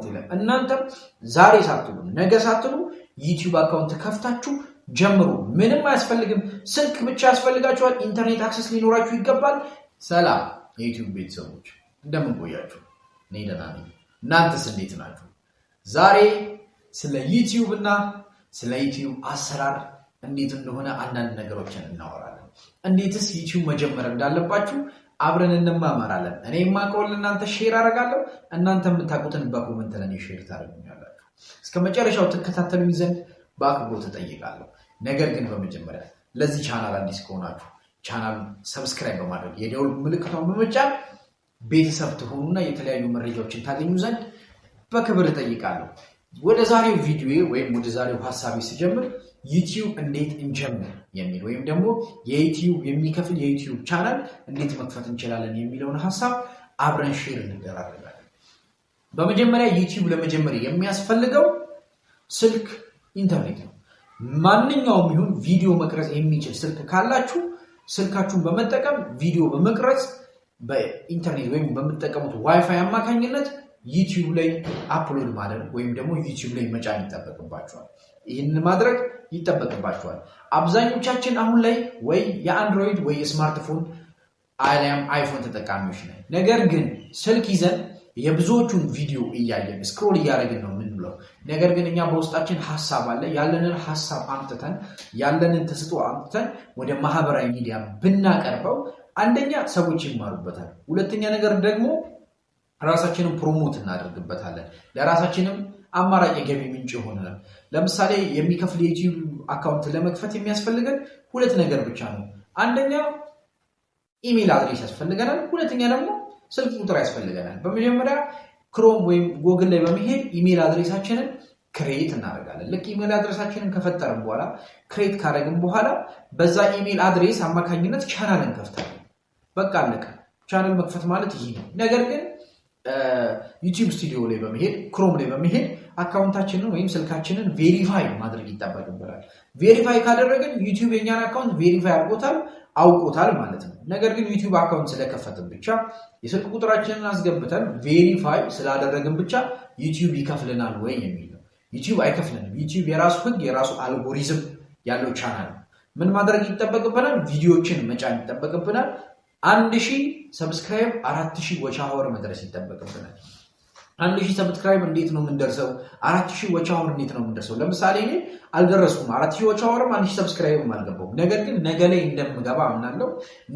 የለም እናንተም ዛሬ ሳትሉ ነገ ሳትሉ ዩቲዩብ አካውንት ከፍታችሁ ጀምሩ ምንም አያስፈልግም ስልክ ብቻ ያስፈልጋችኋል ኢንተርኔት አክሰስ ሊኖራችሁ ይገባል ሰላም የዩቲዩብ ቤተሰቦች እንደምን ቆያችሁ እኔ ደህና ነኝ እናንተስ እንዴት ናችሁ ዛሬ ስለ ዩቲዩብ እና ስለ ዩቲዩብ አሰራር እንዴት እንደሆነ አንዳንድ ነገሮችን እናወራለን እንዴትስ ዩቲዩብ መጀመር እንዳለባችሁ አብረን እንማማራለን እኔ የማውቀውን እናንተ ሼር አደርጋለሁ እናንተ የምታውቁትን በኮሜንት ላይ ሼር ታደርጉኛላችሁ እስከመጨረሻው ተከታተሉኝ ዘንድ በአክብሮት ተጠይቃለሁ ነገር ግን በመጀመሪያ ለዚህ ቻናል አዲስ ከሆናችሁ ቻናሉን ሰብስክራይብ በማድረግ የደወል ምልክቱን በመጫን ቤተሰብ ትሆኑና የተለያዩ መረጃዎችን ታገኙ ዘንድ በክብር ተጠይቃለሁ ወደ ዛሬው ቪዲዮ ወይም ወደ ዛሬው ሐሳቤ ሲጀምር ዩቲዩብ እንዴት እንጀምር የሚል ወይም ደግሞ የዩቲዩብ የሚከፍል የዩቲዩብ ቻናል እንዴት መክፈት እንችላለን የሚለውን ሐሳብ አብረን ሼር እንደራረጋለን በመጀመሪያ ዩቲዩብ ለመጀመር የሚያስፈልገው ስልክ ኢንተርኔት ነው ማንኛውም ይሁን ቪዲዮ መቅረጽ የሚችል ስልክ ካላችሁ ስልካችሁን በመጠቀም ቪዲዮ በመቅረጽ በኢንተርኔት ወይም በመጠቀሙት ዋይፋይ አማካኝነት ዩቲዩብ ላይ አፕሎድ ማድረግ ወይም ደግሞ ዩቲዩብ ላይ መጫን ይጠበቅባችኋል ይህንን ማድረግ ይጠበቅባችኋል አብዛኞቻችን አሁን ላይ ወይ የአንድሮይድ ወይ የስማርትፎን አሊያም አይፎን ተጠቃሚዎች ነን ነገር ግን ስልክ ይዘን የብዙዎቹን ቪዲዮ እያየን ስክሮል እያደረግን ነው ምንለው ነገር ግን እኛ በውስጣችን ሐሳብ አለ ያለንን ሐሳብ አምጥተን ያለንን ተስጦ አምጥተን ወደ ማህበራዊ ሚዲያ ብናቀርበው አንደኛ ሰዎች ይማሩበታል ሁለተኛ ነገር ደግሞ ራሳችንን ፕሮሞት እናደርግበታለን ለራሳችንም አማራጭ የገቢ ምንጭ ይሆናል ለምሳሌ የሚከፍል የዩቲዩብ አካውንት ለመክፈት የሚያስፈልገን ሁለት ነገር ብቻ ነው አንደኛ ኢሜል አድሬስ ያስፈልገናል ሁለተኛ ደግሞ ስልክ ቁጥር ያስፈልገናል በመጀመሪያ ክሮም ወይም ጎግል ላይ በመሄድ ኢሜል አድሬሳችንን ክሬት እናደርጋለን ልክ ኢሜል አድሬሳችንን ከፈጠርን በኋላ ክሬት ካደረግን በኋላ በዛ ኢሜል አድሬስ አማካኝነት ቻናል እንከፍታለን በቃ አለቀ ቻናል መክፈት ማለት ይሄ ነው ነገር ግን ዩቲዩብ ስቱዲዮ ላይ በመሄድ ክሮም ላይ በመሄድ አካውንታችንን ወይም ስልካችንን ቬሪፋይ ማድረግ ይጠበቅብናል ቬሪፋይ ካደረግን ዩቲዩብ የኛን አካውንት ቬሪፋይ አውቆታል ማለት ነው ነገር ግን ዩቲዩብ አካውንት ስለከፈትን ብቻ የስልክ ቁጥራችንን አስገብተን ቬሪፋይ ስላደረግን ብቻ ዩቲዩብ ይከፍልናል ወይ የሚል ነው ዩቲዩብ አይከፍልንም ዩቲዩብ የራሱ ህግ የራሱ አልጎሪዝም ያለው ቻናል ምን ማድረግ ይጠበቅብናል ቪዲዮዎችን መጫን ይጠበቅብናል 1000 ሰብስክራይብ 4000 ዋች አወር መድረስ ይጠበቅብናል 1000 ሰብስክራይብ እንዴት ነው የምንደርሰው 4000 ዋች አወር እንዴት ነው የምንደርሰው ለምሳሌ እኔ አልደረስኩም 4000 ዋች አወርም 1000 ሰብስክራይብም አልገባሁም ነገር ግን ነገ ላይ እንደምገባ አምናለሁ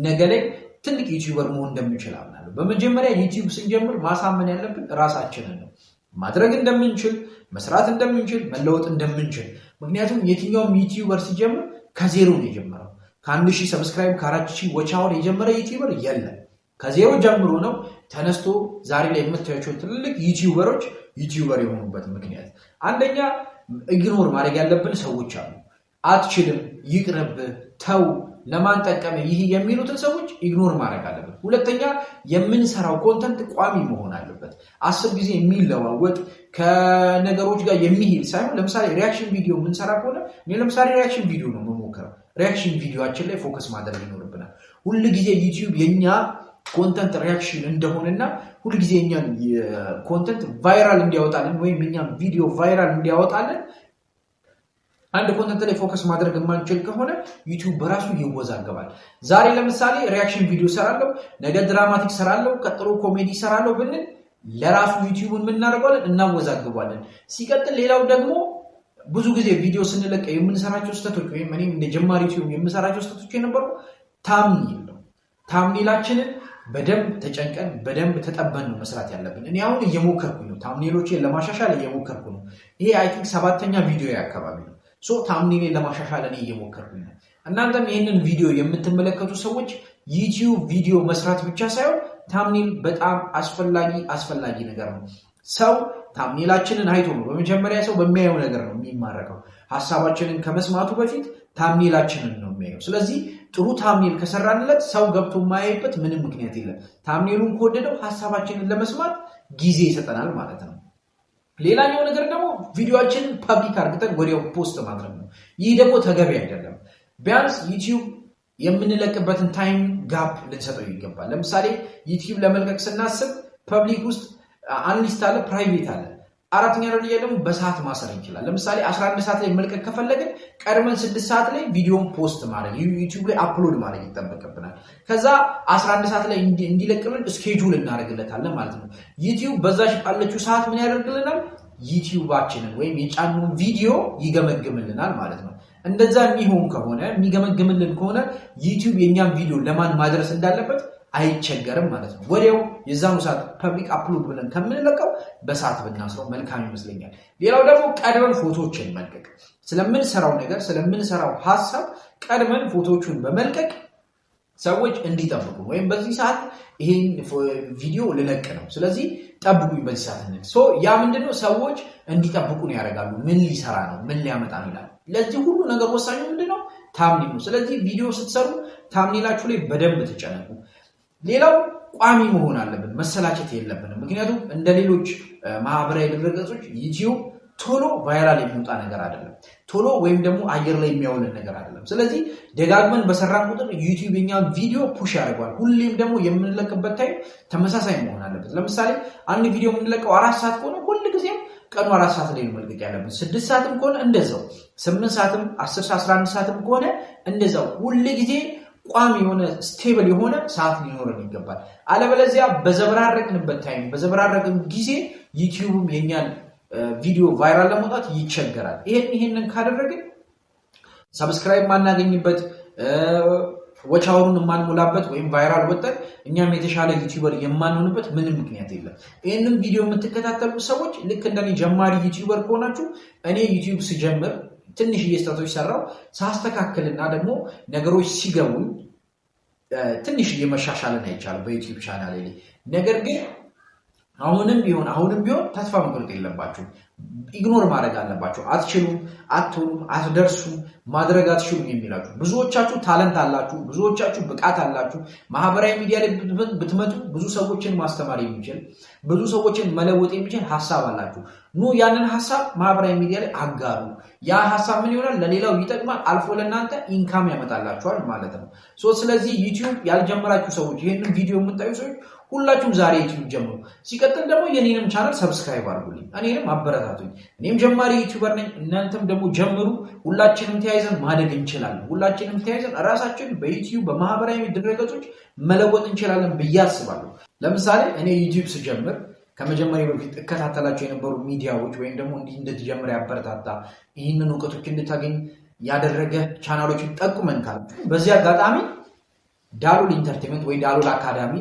ነገ ላይ ትልቅ ዩቲዩበር መሆን እንደምችል አምናለሁ በመጀመሪያ ዩቲዩብ ስንጀምር ማሳመን ያለብን ራሳችንን ነው ማድረግ እንደምንችል መስራት እንደምንችል መለወጥ እንደምንችል ምክንያቱም የትኛውም ዩቲዩበር ሲጀምር ከዜሮ ነው የጀመረው ከ1000 ሰብስክራይብ ከ4000 ዋች አወር የጀመረ ዩቲዩበር የለም ከዜሮ ጀምሮ ነው ተነስቶ ዛሬ ላይ የምታዩቸው ትልልቅ ዩቲዩበሮች ዩቲዩበር የሆኑበት ምክንያት አንደኛ ኢግኖር ማድረግ ያለብን ሰዎች አሉ አትችልም ይቅርብ ተው ለማን ጠቀመ ይህ የሚሉትን ሰዎች ኢግኖር ማድረግ አለብን ሁለተኛ የምንሰራው ኮንተንት ቋሚ መሆን አለበት 10 ጊዜ የሚለዋወጥ ከነገሮች ጋር የሚሄድ ሳይሆን ለምሳሌ ሪአክሽን ቪዲዮ የምንሰራ ከሆነ እኔ ለምሳሌ ሪአክሽን ቪዲዮ ነው መሞከረው ሪአክሽን ቪዲዮአችን ላይ ፎከስ ማድረግ ይኖርብናል ሁሉ ጊዜ ዩቲዩብ የኛ ኮንተንት ሪአክሽን እንደሆነና ሁሉ ጊዜ የኛን ኮንተንት ቫይራል እንዲያወጣልን ወይም የኛን ቪዲዮ ቫይራል እንዲያወጣልን አንድ ኮንተንት ላይ ፎከስ ማድረግ የማንችል ከሆነ ዩቲዩብ በራሱ ይወዛገባል ዛሬ ለምሳሌ ሪአክሽን ቪዲዮ ሰራለሁ ነገ ድራማቲክ ሰራለሁ ቀጥሎ ኮሜዲ ሰራለሁ ብንል ለራሱ ዩቲዩብን ምን እናደርጋለን እናወዛግባለን ሲቀጥል ሌላው ደግሞ ብዙ ጊዜ ቪዲዮ ስንለቀ የምንሰራቸው ስህተቶች ወይም እኔም እንደ ጀማሪ ዩቲዩብ የምሰራቸው ስህተቶች የነበሩ ታምኔል ነው ታምኔላችንን በደንብ ተጨንቀን በደንብ ተጠበን ነው መስራት ያለብን እኔ አሁን እየሞከርኩኝ ነው ታምኔሎችን ለማሻሻል እየሞከርኩ ነው ይሄ አይ ቲንክ 7ኛ ቪዲዮ ያከባቢ ነው ታምኔልን ለማሻሻል እኔ እየሞከርኩኝ ነው እናንተም ይሄንን ቪዲዮ የምትመለከቱ ሰዎች ዩቲዩብ ቪዲዮ መስራት ብቻ ሳይሆን ታምኔል በጣም አስፈላጊ ነገር ነው ሰው ታምኔላችንን አይቶ ነው በመጀመሪያ ሰው በሚያየው ነገር ነው የሚማረከው ሐሳባችንን ከመስማቱ በፊት ታምኔላችንን ነው የሚያየው ስለዚህ ጥሩ ታምኔል ከሰራንለት ሰው ገብቶ ማያይበት ምንም ምክንያት የለም ታምኔሉን ከወደደው ሐሳባችንን ለመስማት ጊዜ ይሰጠናል ማለት ነው ሌላኛው ነገር ደግሞ ቪዲዮአችንን ፐብሊክ አድርገን ወዲያው ፖስት ማድረግ ነው ይህ ደግሞ ተገቢ አይደለም ቢያንስ ዩቲዩብ የምንለቅበትን ታይም ጋፕ ልንሰጠው ይገባል ለምሳሌ ዩቲዩብ ለመልቀቅ ስናስብ ፐብሊክ ውስጥ አንሊስት አለ ፕራይቬት አለ አራተኛ ደረጃ ደግሞ በሰዓት ማሰር እንችላለን። ለምሳሌ 11 ሰዓት ላይ መልቀቅ ከፈለግን ቀድመን 6 ሰዓት ላይ ቪዲዮን ፖስት ማድረግ ዩቲዩብ ላይ አፕሎድ ማድረግ ይጠበቅብናል። ከዛ 11 ሰዓት ላይ እንዲለቅልን ስኬጁል እናደርግለታለን ማለት ነው። ዩቲዩብ በዛች ባለችው ሰዓት ምን ያደርግልናል? ዩቲዩባችንን ወይም የጫኑን ቪዲዮ ይገመግምልናል ማለት ነው። እንደዛ የሚገመግምልን ከሆነ ዩቲዩብ የኛን ቪዲዮ ለማን ማድረስ እንዳለበት አይቸገርም ማለት ነው። ወዲያው የዛኑ ሰዓት ፐብሊክ አፕሎድ ብለን ከምንለቀው በሰዓት ብናስረው መልካም ይመስለኛል። ሌላው ደግሞ ቀድመን ፎቶዎችን መልቀቅ፣ ስለምንሰራው ነገር ስለምንሰራው ሀሳብ ቀድመን ፎቶዎቹን በመልቀቅ ሰዎች እንዲጠብቁ ወይም በዚህ ሰዓት ይሄን ቪዲዮ ልለቅ ነው ስለዚህ ጠብቁኝ በዚህ ሰዓት እንል ያ ምንድነው ሰዎች እንዲጠብቁን ያደርጋሉ። ምን ሊሰራ ነው ምን ሊያመጣ ነው ይላል። ለዚህ ሁሉ ነገር ወሳኙ ምንድነው? ታምኔል ነው። ስለዚህ ቪዲዮ ስትሰሩ ታምኔላችሁ ላይ በደንብ ተጨነቁ። ሌላው ቋሚ መሆን አለብን፣ መሰላቸት የለብንም። ምክንያቱም እንደ ሌሎች ማህበራዊ ድረገጾች ዩቲዩብ ቶሎ ቫይራል የሚወጣ ነገር አይደለም። ቶሎ ወይም ደግሞ አየር ላይ የሚያውልን ነገር አይደለም። ስለዚህ ደጋግመን በሰራን ቁጥር ዩቲዩብ የኛን ቪዲዮ ፑሽ ያደርገዋል። ሁሌም ደግሞ የምንለቅበት ታይም ተመሳሳይ መሆን አለበት። ለምሳሌ አንድ ቪዲዮ የምንለቀው 4 ሰዓት ከሆነ ሁልጊዜም ቀኑ 4 ሰዓት ላይ ነው መልቀቅ ያለብን። 6 ሰዓትም ከሆነ እንደዛው፣ 8 ሰዓትም 10 ሰዓት 11 ሰዓትም ከሆነ እንደዛው ሁልጊዜ ቋሚ የሆነ ስቴብል የሆነ ሰዓት ሊኖረን ይገባል። አለበለዚያ በዘበራረቅንበት ታይም በዘበራረቅን ጊዜ ዩቲዩብም የኛን ቪዲዮ ቫይራል ለማውጣት ይቸገራል። ይሄንን ካደረግን ሰብስክራይብ ማናገኝበት ወች አወሩን የማንሞላበት ወይም ቫይራል ወጣን እኛም የተሻለ ዩቲዩበር የማንሆንበት ምንም ምክንያት የለም። ይሄንን ቪዲዮ የምትከታተሉ ሰዎች ልክ እንደኔ ጀማሪ ዩቲዩበር ከሆናችሁ እኔ ዩቲዩብ ስጀምር ትንሽ ስህተቶች ሰራው ሳስተካክልና ደግሞ ነገሮች ሲገቡ ትንሽ መሻሻልን አይቻልም በዩቲዩብ ቻናል ላይ። ነገር ግን አሁንም ቢሆን ተስፋ መቁረጥ የለባችሁ። ኢግኖር ማድረግ አለባችሁ። አትችሉም፣ አትሆኑም፣ አትደርሱም፣ ማድረግ አትችሉም የሚላችሁ ብዙዎቻችሁ ታለንት አላችሁ፣ ብዙዎቻችሁ ብቃት አላችሁ። ማህበራዊ ሚዲያ ላይ ብትመጡ ብዙ ሰዎችን ማስተማር የሚችል ብዙ ሰዎችን መለወጥ የሚችል ሐሳብ አላችሁ። ኑ ያንን ሐሳብ ማህበራዊ ሚዲያ ላይ አጋሩ። ያ ሐሳብ ምን ይሆናል? ለሌላው ይጠቅማል፣ አልፎ ለእናንተ ኢንካም ያመጣላችኋል ማለት ነው። ስለዚህ ዩቲዩብ ያልጀመራችሁ ሰዎች ይሄንን ቪዲዮ የምታዩ ሰዎች ሁላችሁም ዛሬ ዩቲዩብ ጀምሩ። ሲቀጥል ደግሞ የኔንም ቻናል ሰብስክራይብ አድርጉልኝ፣ እኔንም አበረታቱኝ። እኔም ጀማሪ ዩቲዩበር ነኝ፣ እናንተም ደግሞ ጀምሩ። ሁላችንም ተያይዘን ማደግ እንችላለን። ሁላችንም ተያይዘን ራሳችንን በዩቲዩብ በማህበራዊ ድረገጾች መለወጥ እንችላለን ብዬ አስባለሁ። ለምሳሌ እኔ ዩቲዩብ ስጀምር ከመጀመሪያ በፊት እከታተላቸው የነበሩ ሚዲያዎች ወይም ደግሞ እንዲህ እንድትጀምር ያበረታታ ይህንን እውቀቶች እንድታገኝ ያደረገ ቻናሎችን ጠቁመን ካላችሁ በዚህ አጋጣሚ ዳሎል ኢንተርቴንመንት ወይ ዳሎል አካዳሚ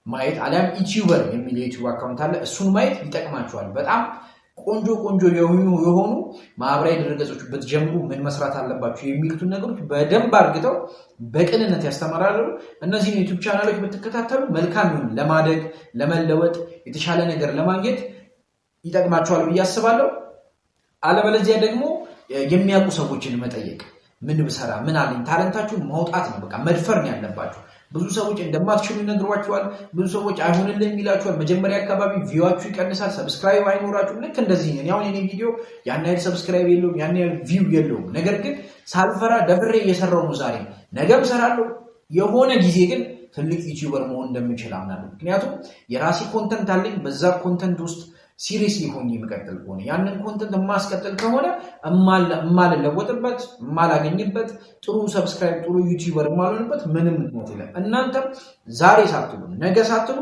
ማየት አሊያም ዩቲዩበር የሚል የዩቲዩብ አካውንት አለ። እሱን ማየት ይጠቅማችኋል። በጣም ቆንጆ የሆኑ ማህበራዊ ድረገጾች ብትጀምሩ ምን መስራት አለባችሁ የሚሉትን ነገሮች በደንብ አርግተው በቅንነት ያስተምራሉ። እነዚህን ዩቲዩብ ቻናሎች ብትከታተሉ መልካም ይሁን ለማደግ ለመለወጥ የተሻለ ነገር ለማግኘት ይጠቅማችኋል ብዬ አስባለሁ። አለበለዚያ ደግሞ የሚያውቁ ሰዎችን መጠየቅ፣ ምን ብሰራ ምን አለኝ፣ ታለንታችሁን ማውጣት ነው። በቃ መድፈር ነው ያለባችሁ። ብዙ ሰዎች እንደማትችሉ ይነግሯችኋል። ብዙ ሰዎች አይሆንልህም ይላችኋል። መጀመሪያ አካባቢ ቪዋችሁ ይቀንሳል፣ ሰብስክራይብ አይኖራችሁም። ልክ እንደዚህ ነው። አሁን የኔ ቪዲዮ ያን ያህል ሰብስክራይብ የለውም፣ ያን ያህል ቪው የለውም። ነገር ግን ሳልፈራ ደፍሬ እየሰራሁ ነው። ዛሬ ነገም እሰራለሁ። የሆነ ጊዜ ግን ትልቅ ዩቲዩበር መሆን እንደምችል አምናለሁ። ምክንያቱም የራሴ ኮንተንት አለኝ። በዛ ኮንተንት ውስጥ ሲሪየስሊ ሆኜ የምቀጥል ከሆነ ያንን ኮንተንት የማስቀጥል ከሆነ የማልለወጥበት የማላገኝበት ጥሩ ሰብስክራይብ ጥሩ ዩቲዩበር የማልሆንበት ምንም ምክንያት የለም። እናንተም ዛሬ ሳትሉ ነገ ሳትሉ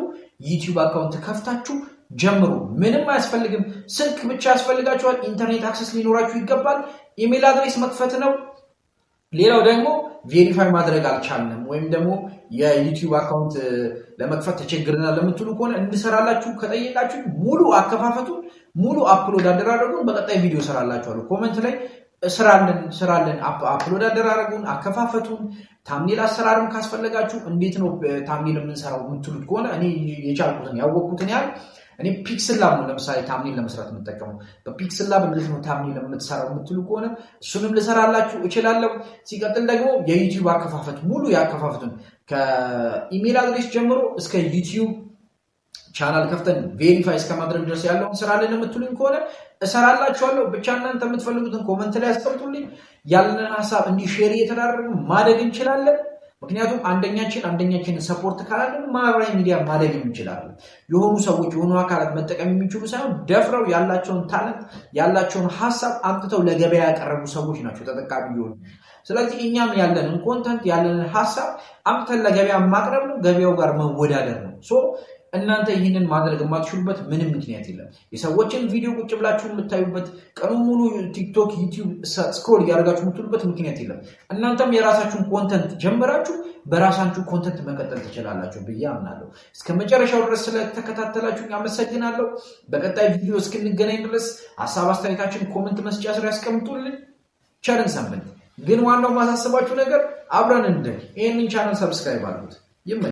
ዩቲዩብ አካውንት ከፍታችሁ ጀምሩ። ምንም አያስፈልግም። ስልክ ብቻ ያስፈልጋችኋል። ኢንተርኔት አክሰስ ሊኖራችሁ ይገባል። ኢሜል አድሬስ መክፈት ነው። ሌላው ደግሞ ቬሪፋይ ማድረግ አልቻልንም ወይም ደግሞ የዩቲዩብ አካውንት ለመክፈት ተቸግረናል ለምትሉ ከሆነ እንድሰራላችሁ ከጠየቃችሁ ሙሉ አከፋፈቱን ሙሉ አፕሎድ አደራረጉን በቀጣይ ቪዲዮ ሰራላችኋለሁ። ኮሜንት ላይ ስራለን አፕሎድ አደራረጉን አከፋፈቱን ታምኔል አሰራርም ካስፈለጋችሁ እንዴት ነው ታምኔል የምንሰራው የምትሉት ከሆነ እኔ የቻልኩትን ያወቅኩትን ያህል እኔ ፒክስል ላብ ነው ለምሳሌ ታምኔል ለመስራት የምጠቀመው። በፒክስል ላብ እንዴት ነው ታምኔል የምትሰራው የምትሉ ከሆነ እሱንም ልሰራላችሁ እችላለሁ። ሲቀጥል ደግሞ የዩቲዩብ አከፋፈት ሙሉ ያከፋፈቱን ከኢሜል አድሬስ ጀምሮ እስከ ዩቲዩብ ቻናል ከፍተን ቬሪፋይ እስከማድረግ ድረስ ያለውን ስራልን የምትሉኝ ከሆነ እሰራላችኋለሁ። ብቻ እናንተ የምትፈልጉትን ኮመንት ላይ አስቀምጡልኝ። ያለንን ሀሳብ እንዲህ ሼር እየተደራረግን ማደግ እንችላለን። ምክንያቱም አንደኛችን ሰፖርት ካላደረግን ማህበራዊ ሚዲያ ማደግ እንችላለን። የሆኑ ሰዎች የሆኑ አካላት መጠቀም የሚችሉ ሳይሆን ደፍረው ያላቸውን ታለንት ያላቸውን ሀሳብ አምጥተው ለገበያ ያቀረቡ ሰዎች ናቸው ተጠቃሚ ይሆኑ። ስለዚህ እኛም ያለንን ኮንተንት ያለንን ሀሳብ አምጥተን ለገበያ ማቅረብ ነው፣ ገበያው ጋር መወዳደር ነው። እናንተ ይህንን ማድረግ የማትችሉበት ምንም ምክንያት የለም። የሰዎችን ቪዲዮ ቁጭ ብላችሁ የምታዩበት ቀኑን ሙሉ ቲክቶክ፣ ዩቲዩብ ስክሮል እያደረጋችሁ የምትሉበት ምክንያት የለም። እናንተም የራሳችሁን ኮንተንት ጀምራችሁ በራሳችሁ ኮንተንት መቀጠል ትችላላችሁ ብዬ አምናለሁ። እስከ መጨረሻው ድረስ ስለተከታተላችሁ አመሰግናለሁ። በቀጣይ ቪዲዮ እስክንገናኝ ድረስ ሀሳብ አስተያየታችን ኮመንት መስጫ ስር ያስቀምጡልን። ቸርን ሰንብት። ግን ዋናው ማሳሰባችሁ ነገር አብረን እንደግ። ይህንን ቻናል ሰብስክራይብ አድርጉት።